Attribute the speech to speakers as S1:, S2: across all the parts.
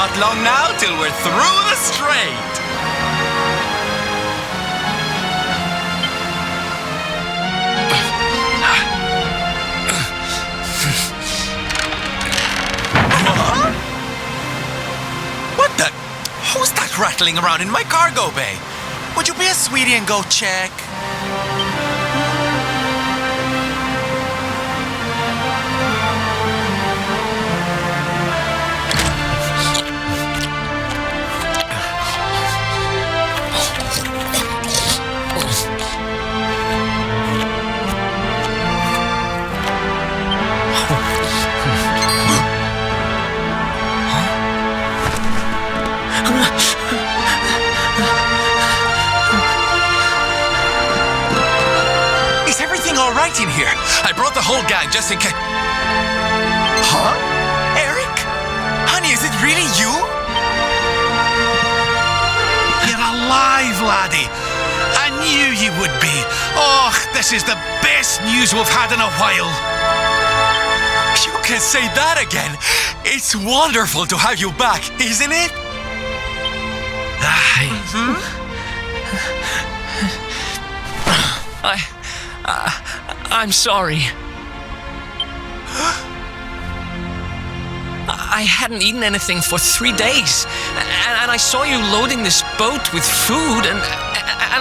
S1: Not long now till we're through the strait. What the? Who's that rattling around in my cargo bay? Would you be a sweetie and go check? Right in here. I brought the whole gang just in case. Huh? Eric? Honey, is it really you?
S2: You're alive, laddie. I knew you would be. Oh, this is the best news we've had in a while.
S1: You can say that again. It's wonderful to have you back, isn't it?
S2: Aye.
S3: I'm sorry. I hadn't eaten anything for 3 days, and I saw you loading this boat with food, and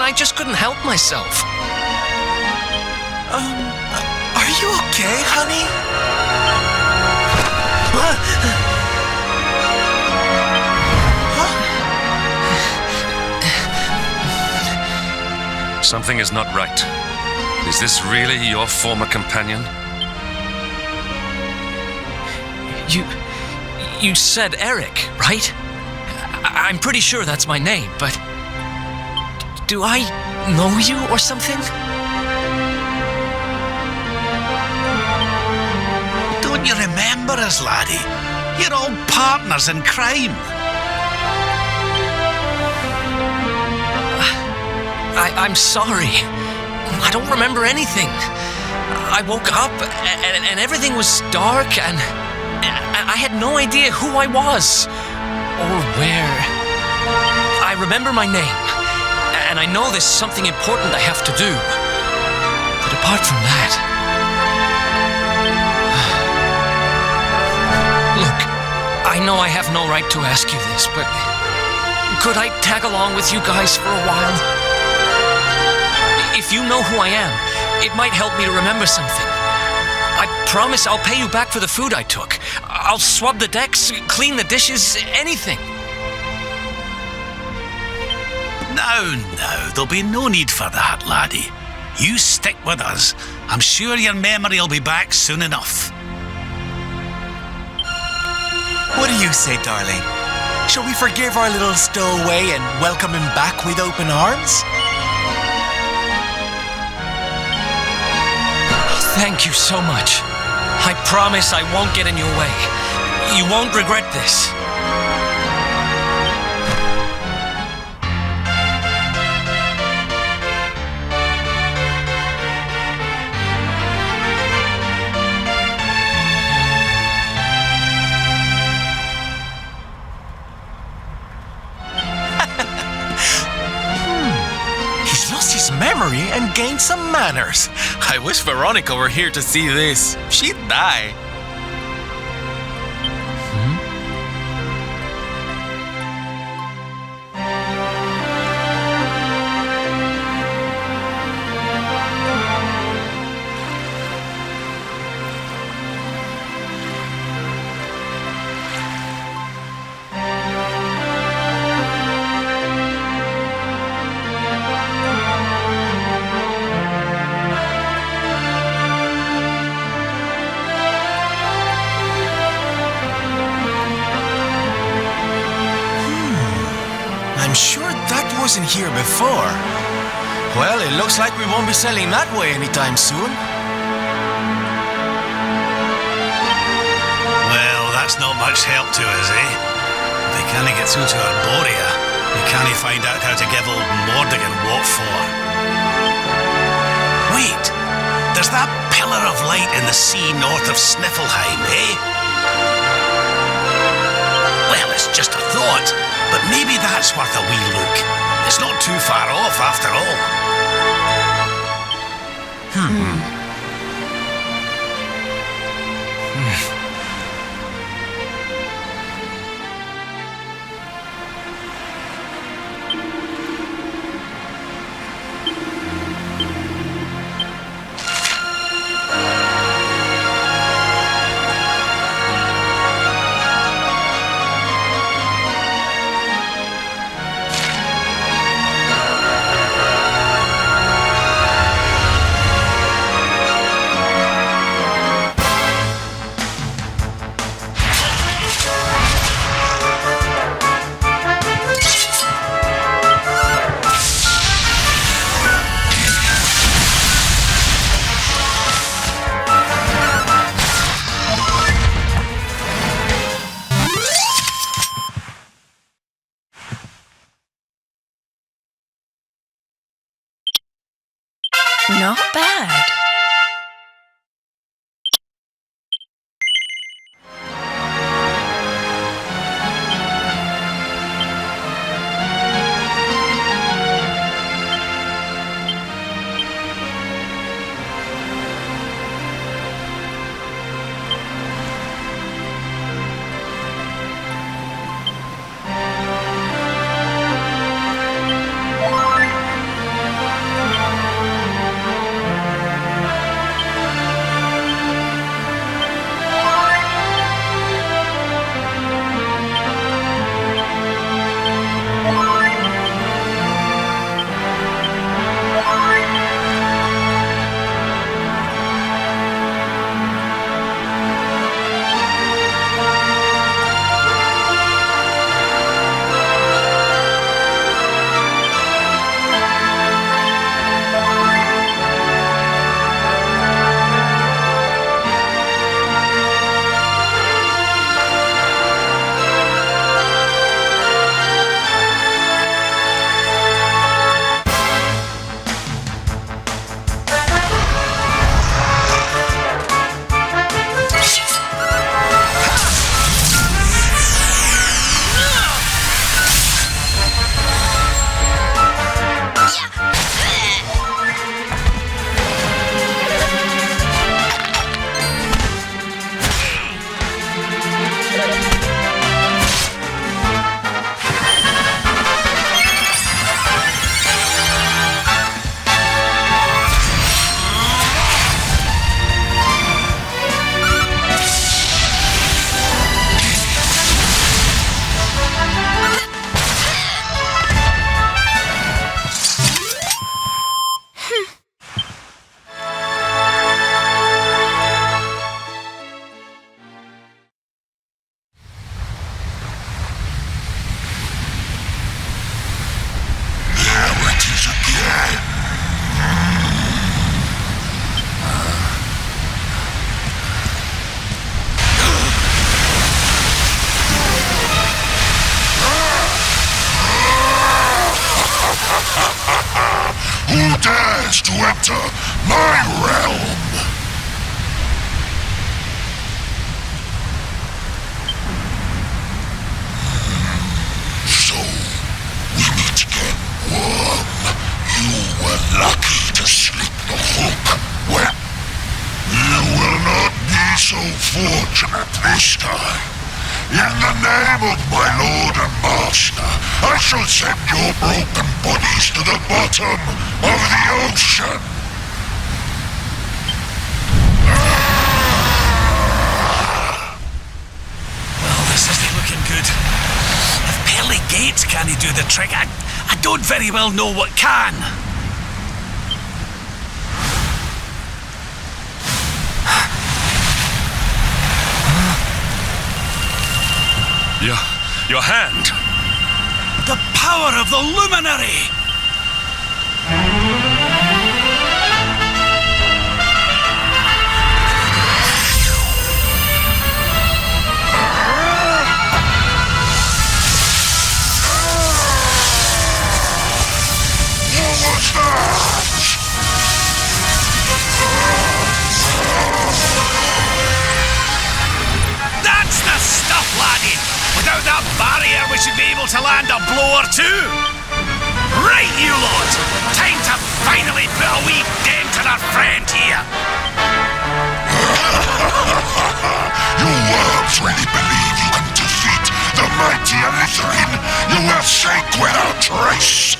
S3: I just couldn't help myself.
S1: Are you okay, honey?
S4: Something is not right. Is this really your former companion?
S3: You said Eric, right? I'm pretty sure that's my name, but do I know you or something?
S2: Don't you remember us, laddie? You're old partners in crime.
S3: I'm sorry. I don't remember anything. I woke up and everything was dark and I had no idea who I was or where. I remember my name and I know there's something important I have to do. But apart from that... Look, I know I have no right to ask you this, but could I tag along with you guys for a while? If you know who I am, it might help me to remember something. I promise I'll pay you back for the food I took. I'll swab the decks, clean the dishes, anything.
S2: No, there'll be no need for that, laddie. You stick with us. I'm sure your memory will be back soon enough.
S1: What do you say, darling? Shall we forgive our little stowaway and welcome him back with open arms?
S3: Thank you so much. I promise I won't get in your way. You won't regret this.
S1: He's lost his memory and gained some manners. I wish Veronica were here to see this. She'd die. I'm sure that wasn't here before. Well, it looks like we won't be sailing that way anytime soon.
S2: Well, that's not much help to us, eh? If we can't get through to Arborea, we can't find out how to give old Mordigan what for. Wait, there's that pillar of light in the sea north of Sniffelheim, eh? Well, Well, it's just a thought, but maybe that's worth a wee look. It's not too far off, after all.
S5: Not bad.
S6: dares to enter my realm? So, we meet again, worm. You were lucky to slip the hook. Well, you will not be so fortunate this time. In the name of my lord and master, I shall send your broken bodies to the bottom of the ocean.
S2: Well, this isn't looking good. If pearly gates can't do the trick, I don't very well know what can.
S4: Your hand!
S2: The power of the luminary!
S6: What was that?
S2: That's the stuff, laddie! Without that able to land a blow or two? Right, you lot! Time to finally put a wee dent in our friend here!
S6: You worms really believe you can defeat the mighty Elusive? You will sink without trace!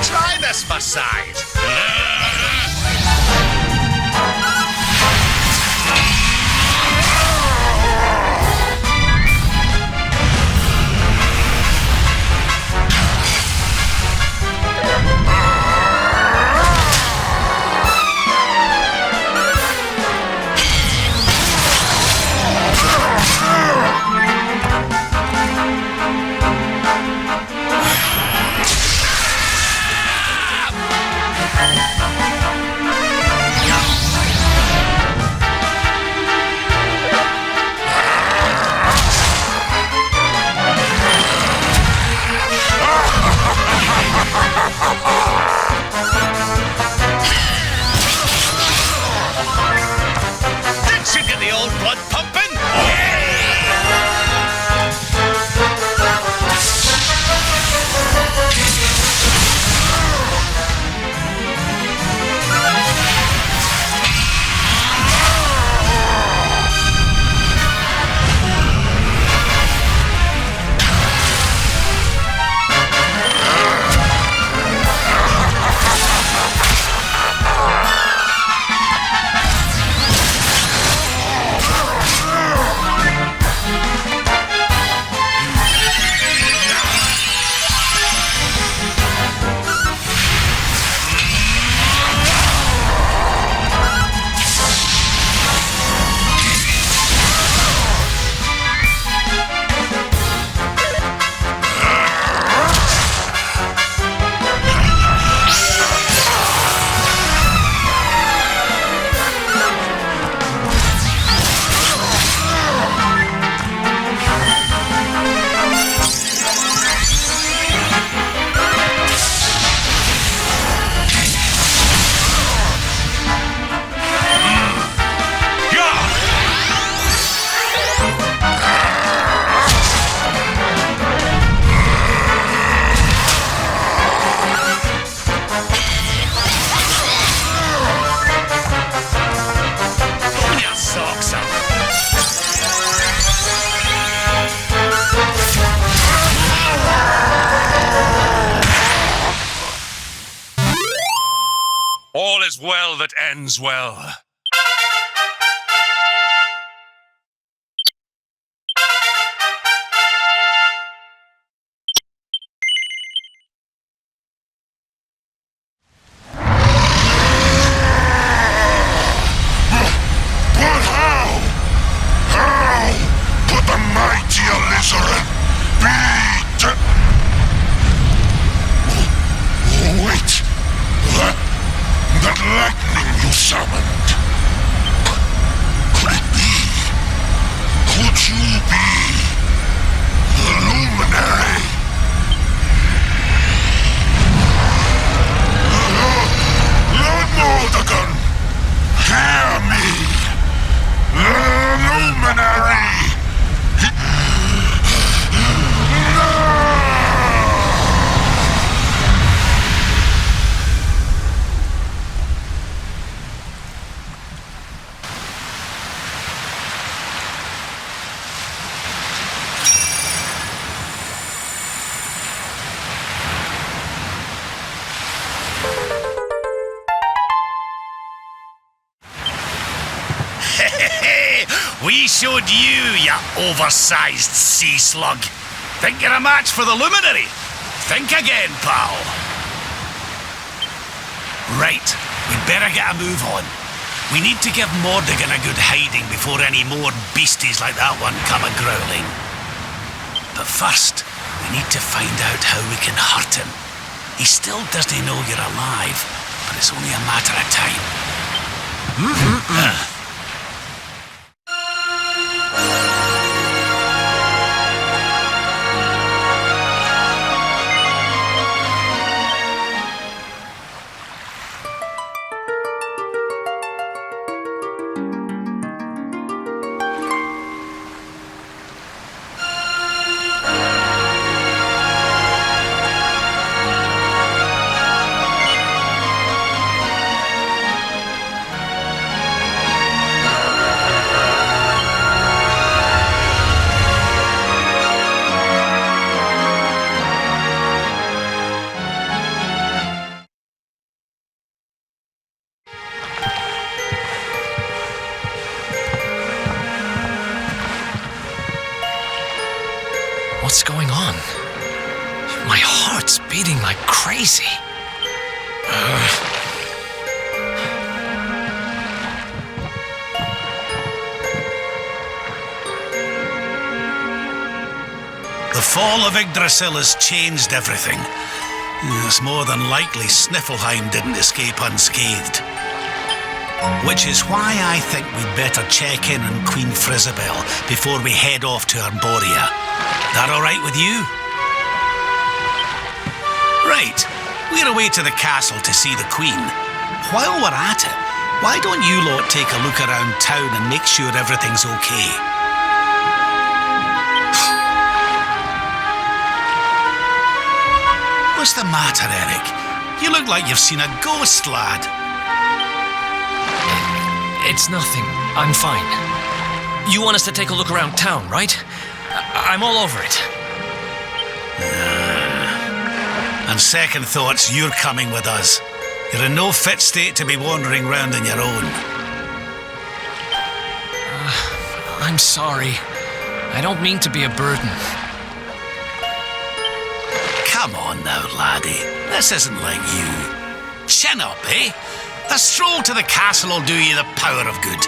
S2: Try this for size. Did you get the old blood pumping? Pull your socks up.
S4: All is well that ends well.
S6: But how? How could the mighty Elusive be wait! That lightning you summoned! Could it be? Could you be the luminary? Lord Mordegon, hear me! The luminary!
S2: We showed you, you oversized sea slug. Think you're a match for the luminary? Think again, pal. Right, we'd better get a move on. We need to give Mordegon a good hiding before any more beasties like that one come a-growling. But first, we need to find out how we can hurt him. He still doesn't know you're alive, but it's only a matter of time.
S3: What's going on? My heart's beating like crazy.
S2: The fall of Yggdrasil has changed everything. It's more than likely Sniffleheim didn't escape unscathed. Which is why I think we'd better check in on Queen Frizabel before we head off to Arborea. That all right with you? Right, we're away to the castle to see the Queen. While we're at it, why don't you lot take a look around town and make sure everything's okay? What's the matter, Eric? You look like you've seen a ghost, lad.
S3: It's nothing. I'm fine. You want us to take a look around town, right? I'm all over it.
S2: On second thoughts, you're coming with us. You're in no fit state to be wandering round on your own.
S3: I'm sorry. I don't mean to be a burden.
S2: Come on now, laddie. This isn't like you. Chin up, eh? A stroll to the castle will do you the power of good.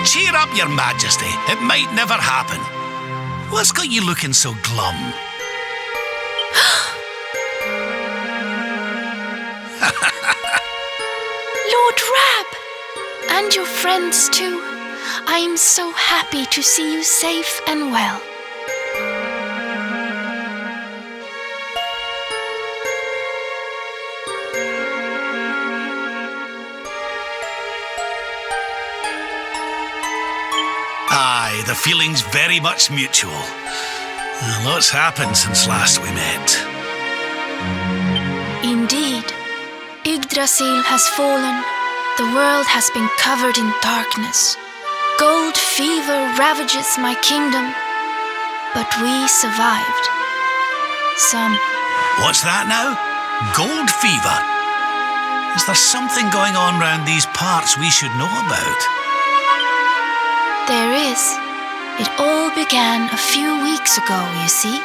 S2: Cheer up, Your Majesty. It might never happen. What's got you looking so glum?
S5: Lord Rab! And your friends too. I am so happy to see you safe and well.
S2: Aye, the feeling's very much mutual. Lots happened since last we met.
S5: Indeed, Yggdrasil has fallen. The world has been covered in darkness. Gold fever ravages my kingdom. But we survived.
S2: What's that now? Gold fever? Is there something going on round these parts we should know about?
S5: There is. It all began a few weeks ago, you see.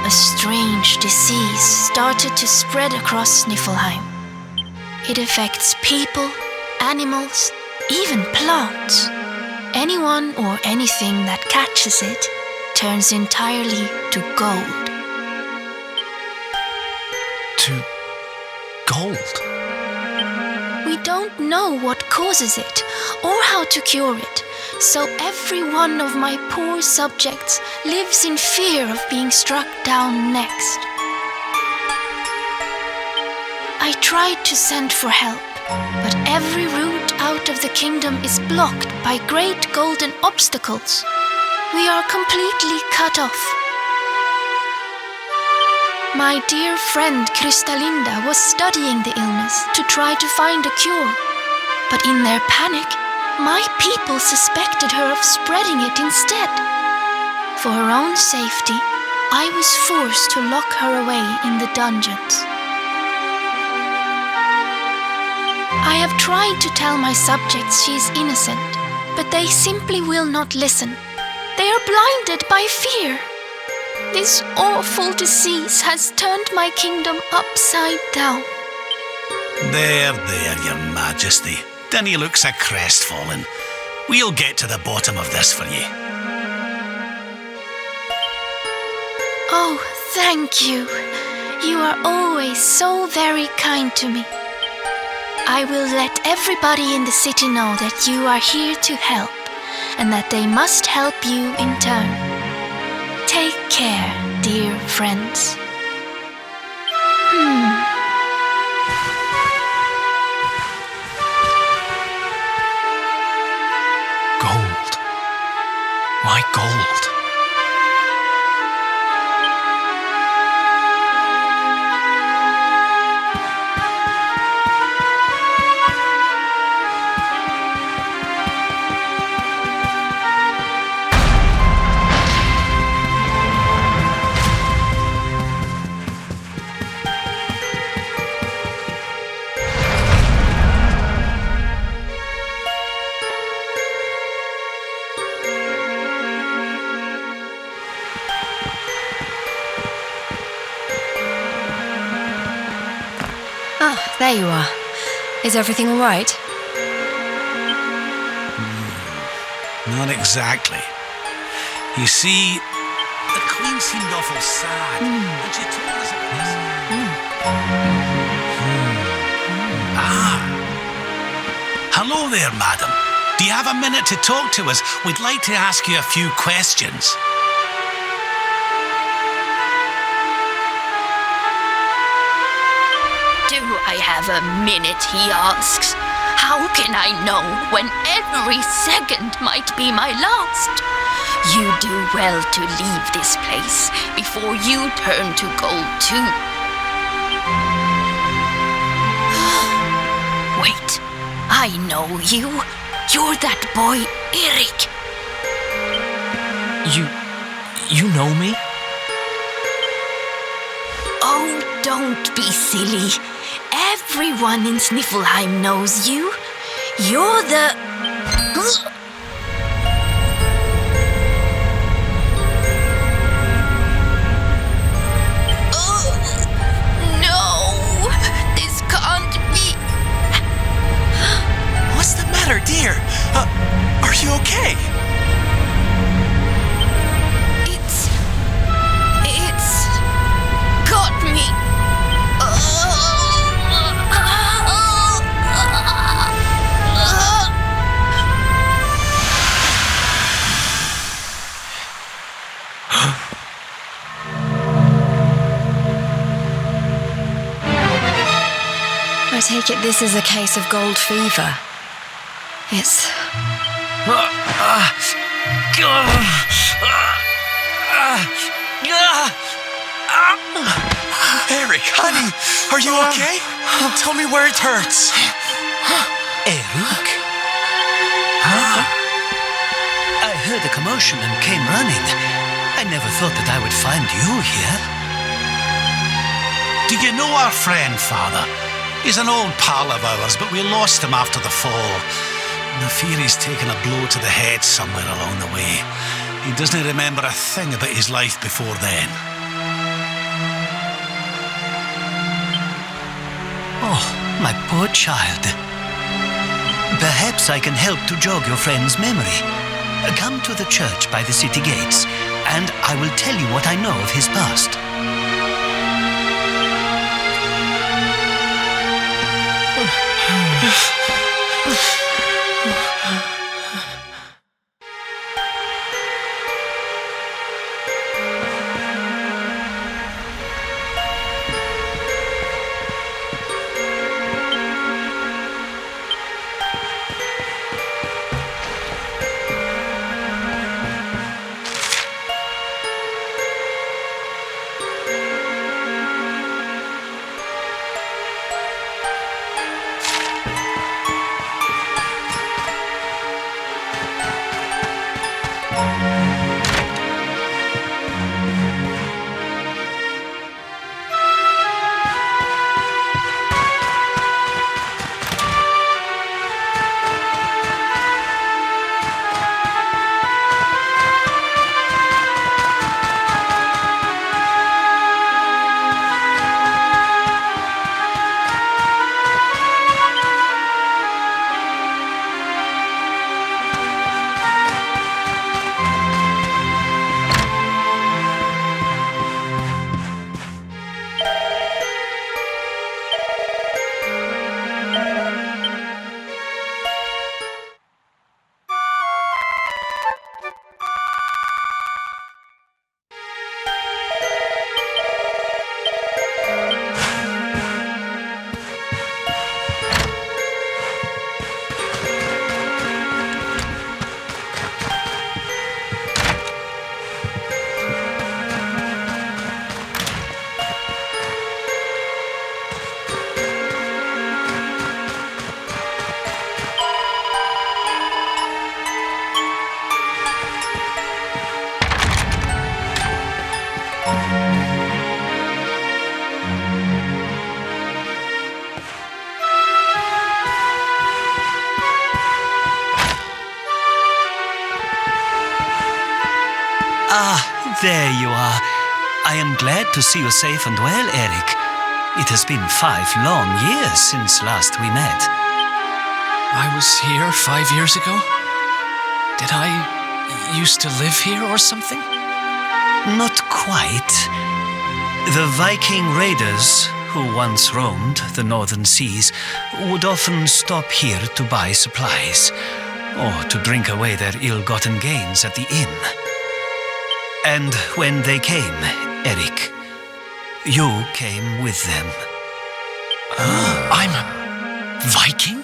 S5: A strange disease started to spread across Niflheim. It affects people, animals, even plants. Anyone or anything that catches it turns entirely to gold.
S3: To gold?
S5: We don't know what causes it or how to cure it, so every one of my poor subjects lives in fear of being struck down next. I tried to send for help, but every route out of the kingdom is blocked by great golden obstacles. We are completely cut off. My dear friend Kristalinda was studying the illness to try to find a cure, but in their panic, my people suspected her of spreading it instead. For her own safety, I was forced to lock her away in the dungeons. I have tried to tell my subjects she is innocent, but they simply will not listen. They are blinded by fear. This awful disease has turned my kingdom upside down.
S2: There, Your Majesty. Dinna look so crestfallen. We'll get to the bottom of this for you.
S5: Oh, thank you. You are always so very kind to me. I will let everybody in the city know that you are here to help, and that they must help you in turn. Take care, dear friends.
S3: Gold. Why gold?
S7: There you are. Is everything all right?
S2: Not exactly. You see, the Queen seemed awful sad, and she told us about this. Hello there, madam. Do you have a minute to talk to us? We'd like to ask you a few questions.
S8: Do I have a minute, he asks. How can I know when every second might be my last? You do well to leave this place before you turn to gold too. Wait, I know you. You're that boy, Erik.
S3: You know me?
S8: Oh, don't be silly. Everyone in Sniffelheim knows you. You're the... No! This can't be...
S1: What's the matter, dear? Are you okay?
S8: It's got me.
S7: I take it this is a case of gold fever. It's...
S1: Erik, honey, are you okay? Tell me where it hurts.
S9: Erik? I heard a commotion and came running. I never thought that I would find you here.
S2: Do you know our friend, Father? He's an old pal of ours, but we lost him after the fall. I fear he's taken a blow to the head somewhere along the way. He doesn't remember a thing about his life before then.
S9: Oh, my poor child. Perhaps I can help to jog your friend's memory. Come to the church by the city gates, and I will tell you what I know of his past. There you are. I am glad to see you safe and well, Eric. It has been 5 long years since last we met.
S3: I was here 5 years ago? Did I used to live here or something?
S9: Not quite. The Viking raiders, who once roamed the northern seas, would often stop here to buy supplies, or to drink away their ill-gotten gains at the inn. And when they came, Eric, you came with them.
S3: I'm a Viking?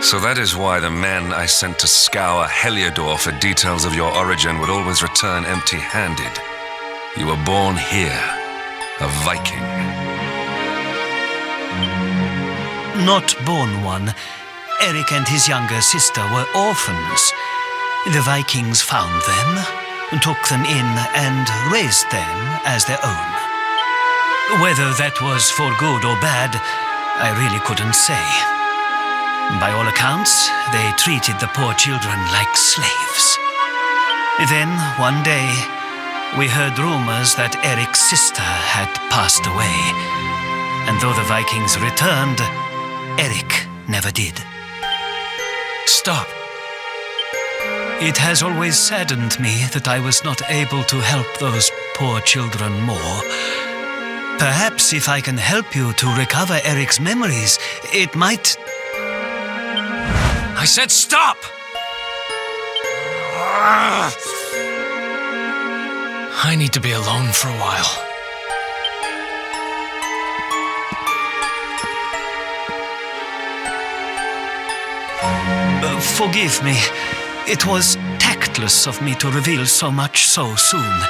S4: So that is why the men I sent to scour Heliodor for details of your origin would always return empty-handed. You were born here, a Viking.
S9: Not born one. Eric and his younger sister were orphans. The Vikings found them, took them in, and raised them as their own. Whether that was for good or bad, I really couldn't say. By all accounts, they treated the poor children like slaves. Then, one day, we heard rumors that Eric's sister had passed away. And though the Vikings returned, Eric never did.
S3: Stop.
S9: It has always saddened me that I was not able to help those poor children more. Perhaps if I can help you to recover Eric's memories, it might...
S3: I said stop! I need to be alone for a while.
S9: Forgive me. It was tactless of me to reveal so much so soon.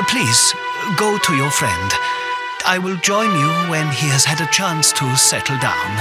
S9: Please, go to your friend. I will join you when he has had a chance to settle down.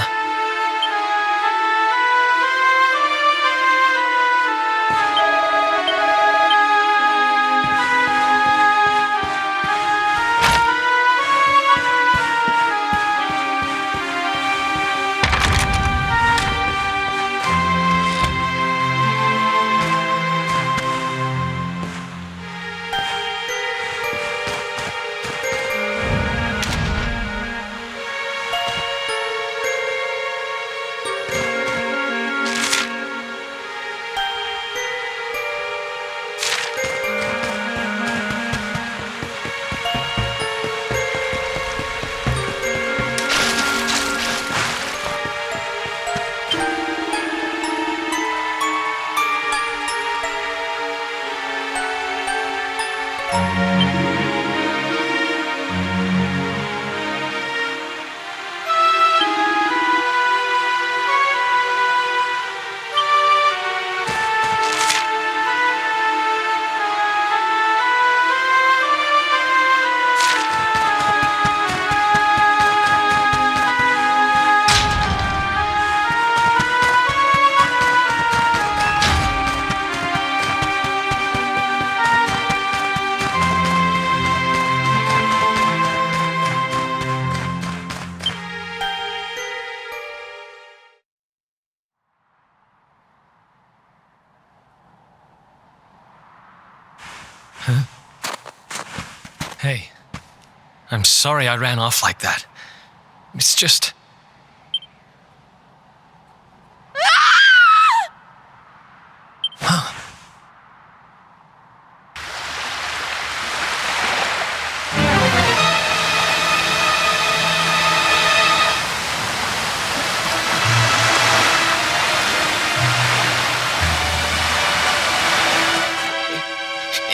S3: I'm sorry I ran off like that. It's just... Huh.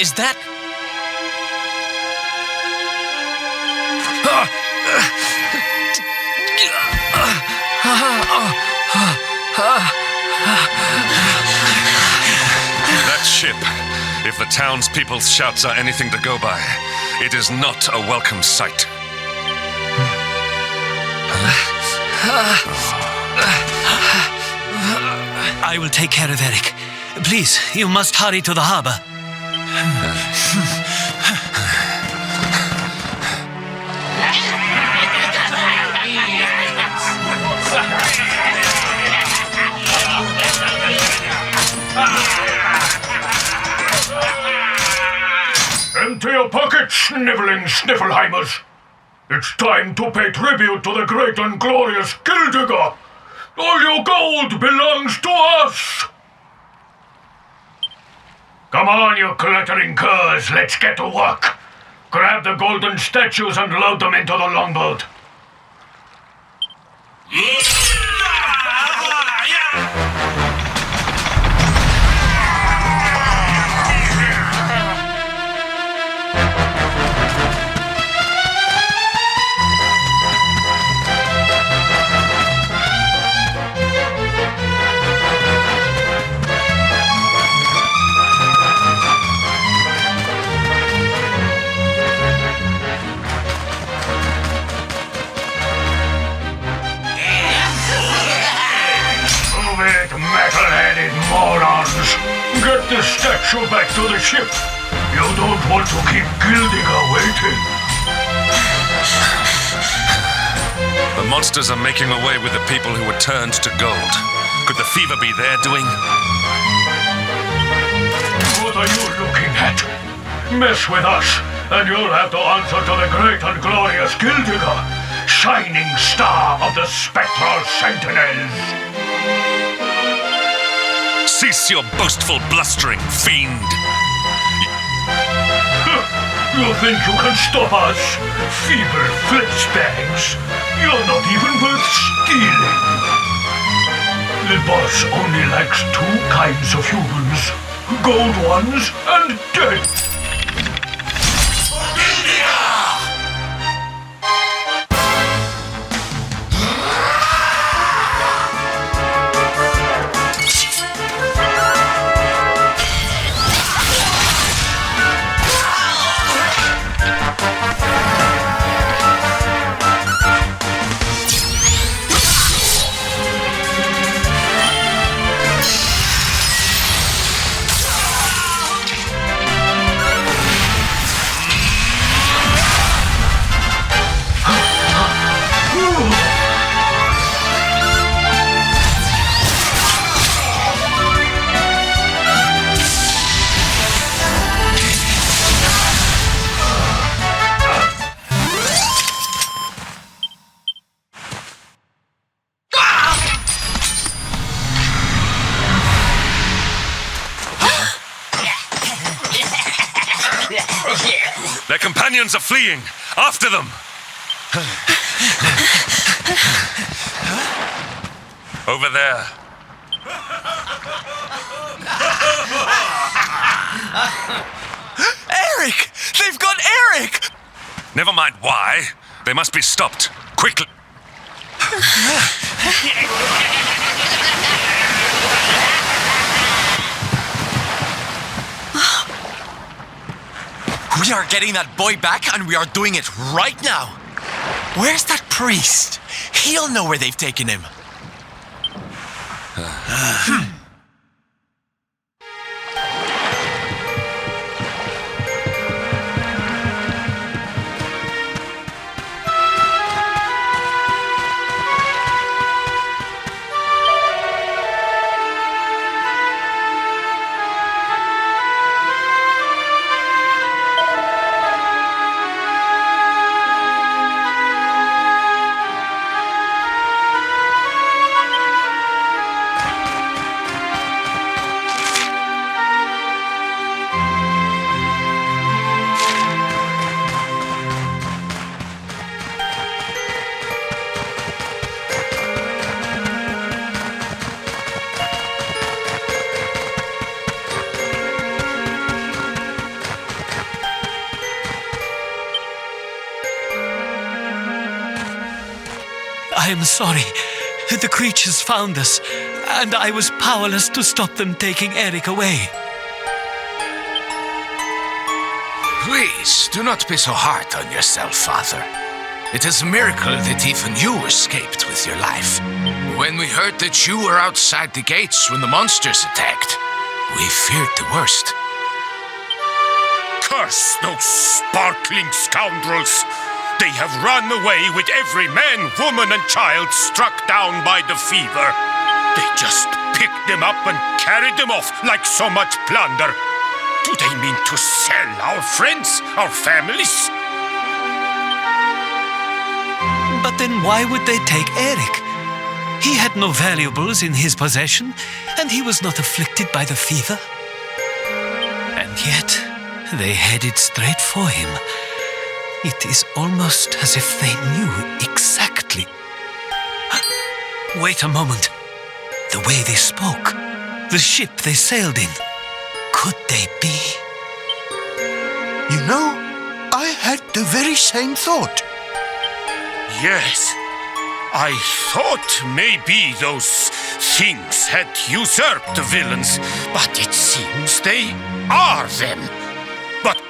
S3: Is that...
S4: That ship, if the townspeople's shouts are anything to go by, it is not a welcome sight.
S9: I will take care of Eric. Please, you must hurry to the harbor.
S6: Empty your pockets, sniveling Sniffelheimers! It's time to pay tribute to the great and glorious Gildigger! All your gold belongs to us! Come on, you glittering curs, let's get to work! Grab the golden statues and load them into the longboat. Metal-headed morons! Get the statue back to the ship! You don't want to keep Gildigger waiting!
S4: The monsters are making away with the people who were turned to gold. Could the fever be their doing?
S6: What are you looking at? Mess with us, and you'll have to answer to the great and glorious Gildigger, shining star of the spectral sentinels!
S4: Cease your boastful blustering, fiend!
S6: You think you can stop us? Feeble flipsbags! You're not even worth stealing! The boss only likes two kinds of humans. Gold ones and dead.
S4: Their companions are fleeing! After them! Over there.
S1: Eric! They've got Eric!
S4: Never mind why. They must be stopped. Quickly.
S1: We are getting that boy back, and we are doing it right now. Where's that priest? He'll know where they've taken him.
S9: I am sorry. The creatures found us, and I was powerless to stop them taking Eric away.
S1: Please, do not be so hard on yourself, Father. It is a miracle that even you escaped with your life. When we heard that you were outside the gates when the monsters attacked, we feared the worst.
S10: Curse those sparkling scoundrels! They have run away with every man, woman, and child struck down by the fever. They just picked them up and carried them off like so much plunder. Do they mean to sell our friends, our families?
S9: But then why would they take Eric? He had no valuables in his possession, and he was not afflicted by the fever. And yet, they headed straight for him. It is almost as if they knew exactly. Wait a moment. The way they spoke, the ship they sailed in, could they be?
S6: You know, I had the very same thought.
S10: Yes. I thought maybe those things had usurped the villains, but it seems they are them. But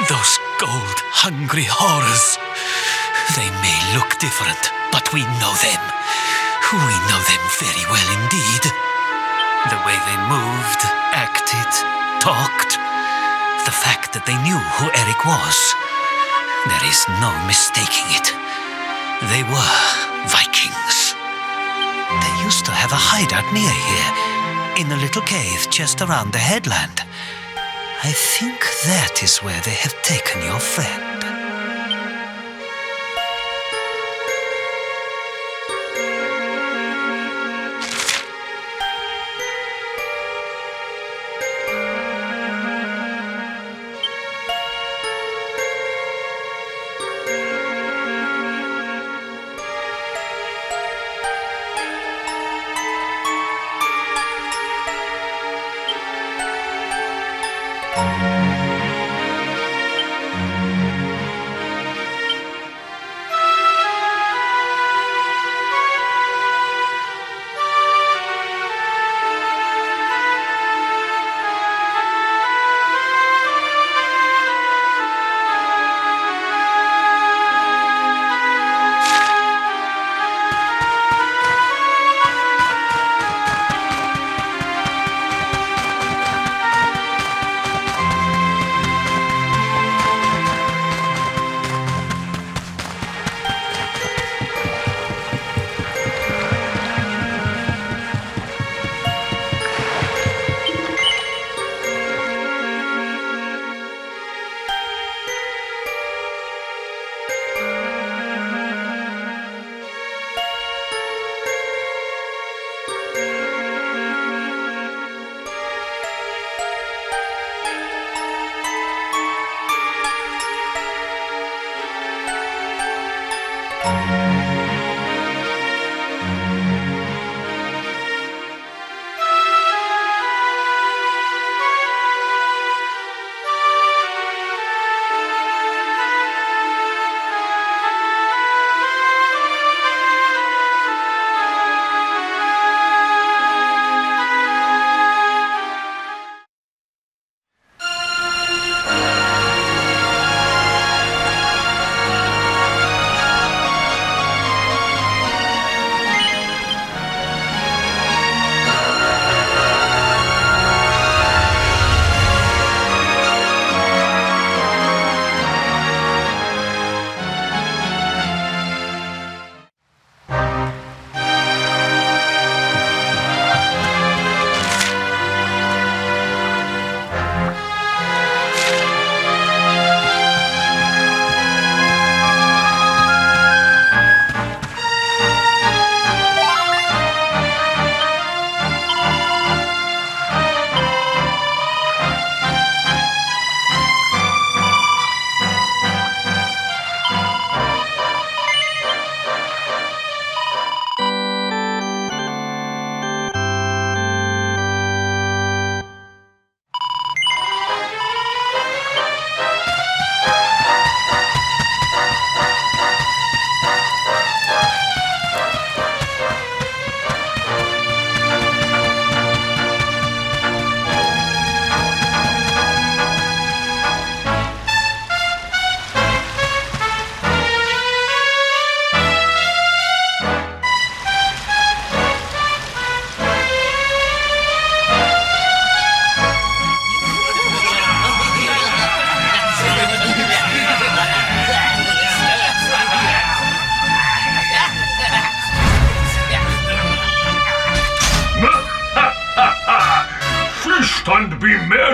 S9: Those gold-hungry horrors. They may look different, but we know them. We know them very well indeed. The way they moved, acted, talked. The fact that they knew who Eric was. There is no mistaking it. They were Vikings. They used to have a hideout near here, in a little cave just around the headland. I think that is where they have taken your friend.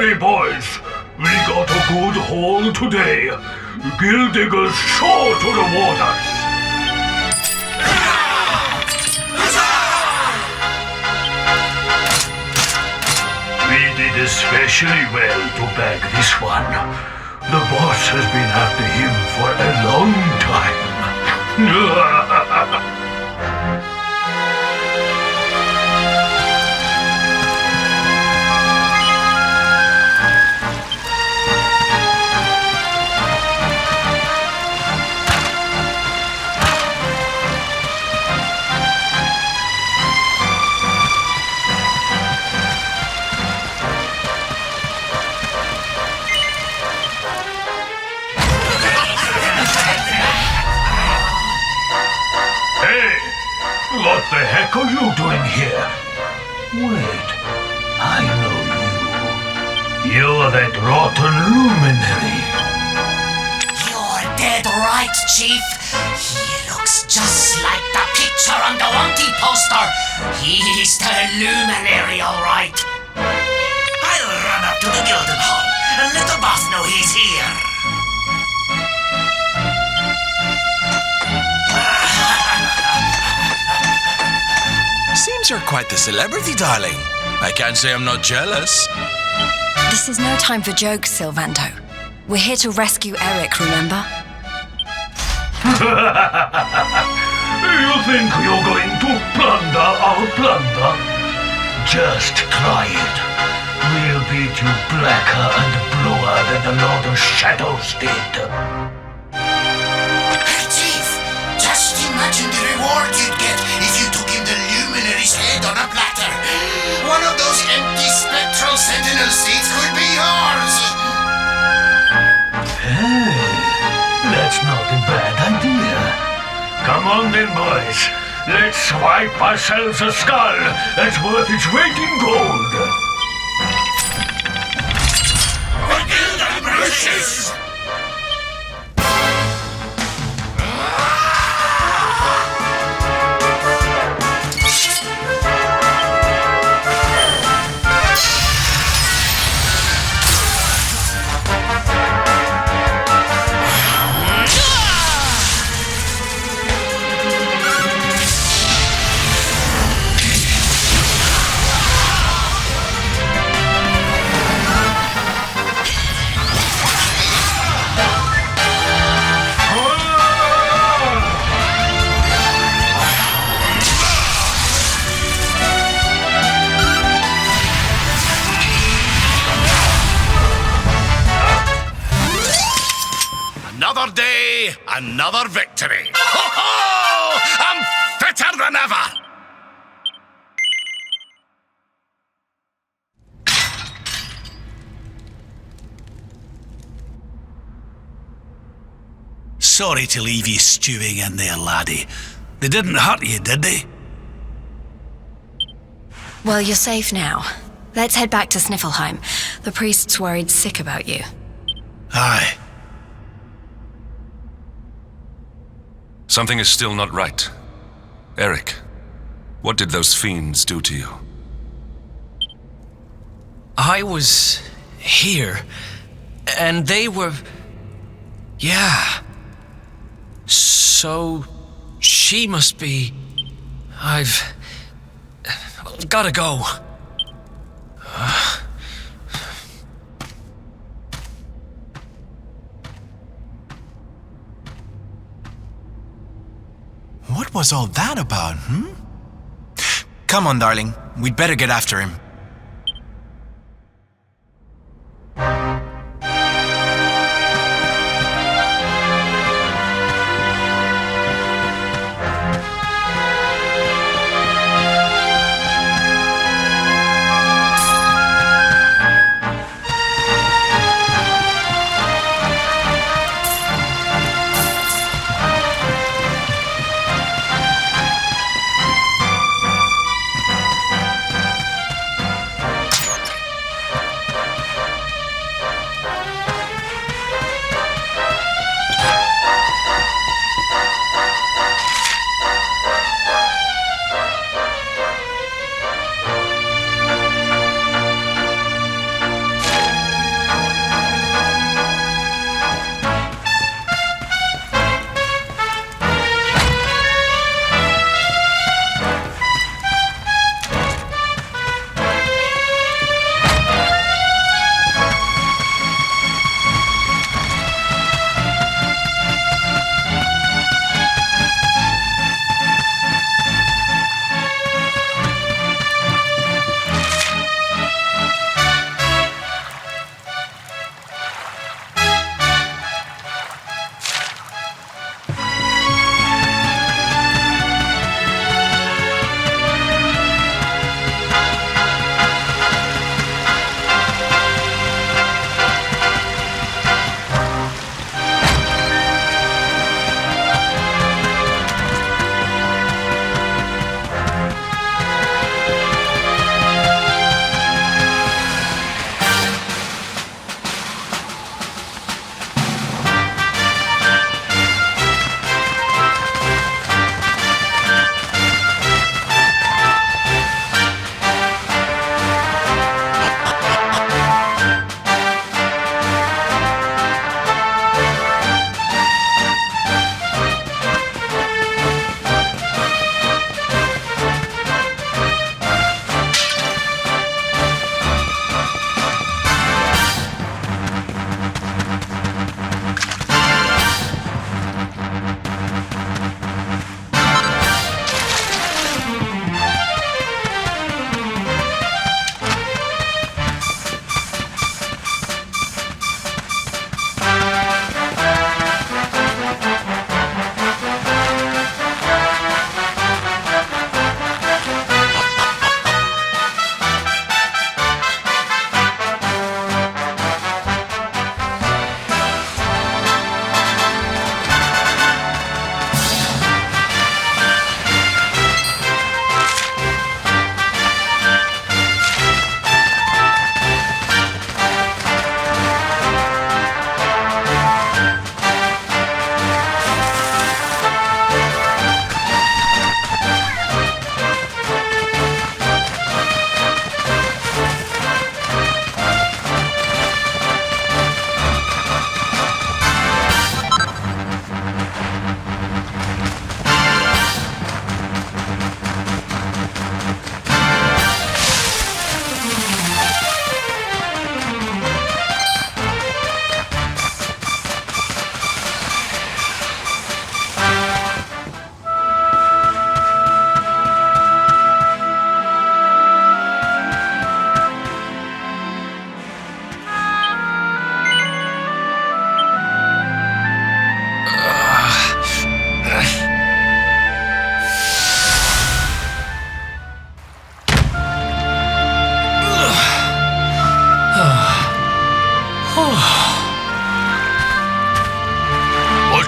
S6: Hey boys, we got a good haul today. Gill diggers sure to reward us. We did especially well to bag this one. The boss has been after him for a long time. What the heck are you doing here? Wait, I know you. You're that rotten luminary.
S11: You're dead right, Chief. He looks just like the picture on the wanted poster. He's the luminary, all right. I'll run up to the Gilden Hall and let the boss know he's here.
S12: Seems you're quite the celebrity, darling. I can't say I'm not jealous.
S7: This is no time for jokes, Sylvando. We're here to rescue Eric, remember?
S6: You think you're going to plunder our plunder? Just try it. We'll beat you blacker and bluer than the Lord of Shadows did.
S11: Hey, Chief! Just imagine the reward you'd get if you took him the luminary's head on a platter. One of those empty spectral sentinel seats could be yours.
S6: Hey, that's not a bad idea. Come on then, boys. Let's swipe ourselves a skull that's worth its weight in gold.
S11: Brushes!
S2: Another day, another victory. Ho ho! I'm fitter than ever! Sorry to leave you stewing in there, laddie. They didn't hurt you, did they?
S7: Well, you're safe now. Let's head back to Sniffelheim. The priest's worried sick about you.
S2: Aye.
S4: Something is still not right. Eric, what did those fiends do to you?
S3: I was here, and they were... Yeah. So, she must be... I've... gotta go.
S12: What was all that about, Come on, darling. We'd better get after him.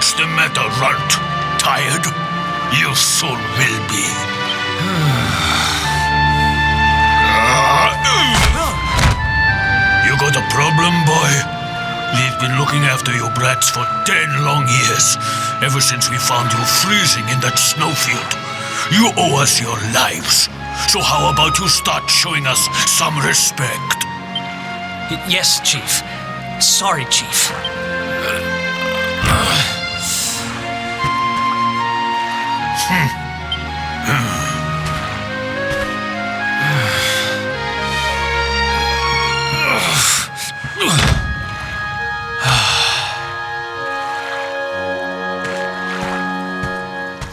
S2: What's the matter, runt? Tired? You soon will be. You got a problem, boy? We've been looking after you brats for 10 long years, ever since we found you freezing in that snowfield. You owe us your lives. So how about you start showing us some respect?
S3: Yes, Chief. Sorry, Chief.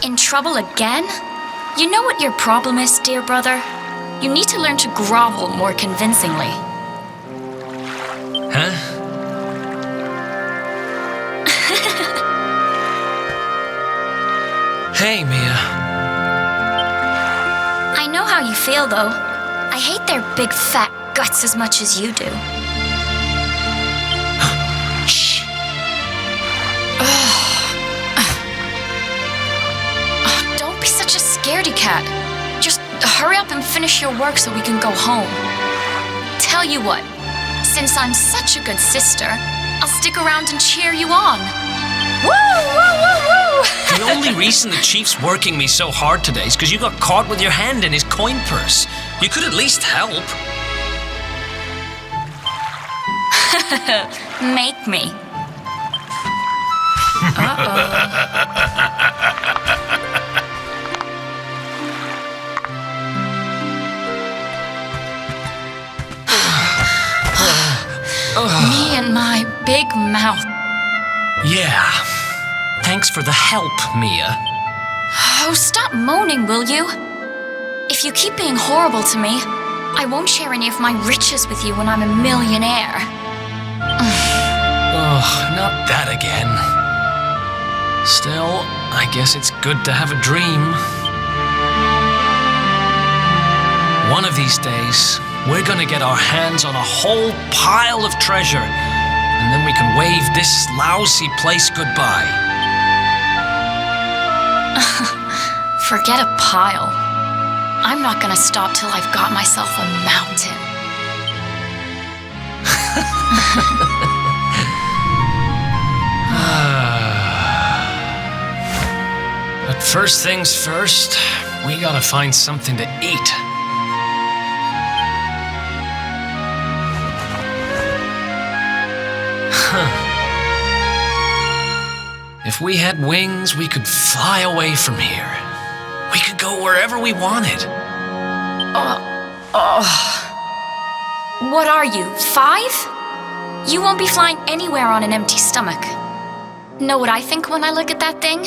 S8: In trouble again? You know what your problem is, dear brother? You need to learn to grovel more convincingly.
S3: Huh? Hey, Mia.
S8: I know how you feel, though. I hate their big fat guts as much as you do.
S3: Shh.
S8: Don't be such a scaredy cat. Just hurry up and finish your work so we can go home. Tell you what, since I'm such a good sister, I'll stick around and cheer you on. Woo, woo, woo, woo!
S3: The only reason the Chief's working me so hard today is because you got caught with your hand in his coin purse. You could at least help.
S8: Make me. Me and my big mouth.
S3: Yeah. Thanks for the help, Mia.
S8: Oh, stop moaning, will you? If you keep being horrible to me, I won't share any of my riches with you when I'm a millionaire.
S3: Ugh, not that again. Still, I guess it's good to have a dream. One of these days, we're gonna get our hands on a whole pile of treasure, and then we can wave this lousy place goodbye.
S8: Forget a pile. I'm not gonna stop till I've got myself a mountain.
S3: But first things first, we gotta find something to eat. If we had wings, we could fly away from here. We could go wherever we wanted.
S8: What are you, 5? You won't be flying anywhere on an empty stomach. Know what I think when I look at that thing?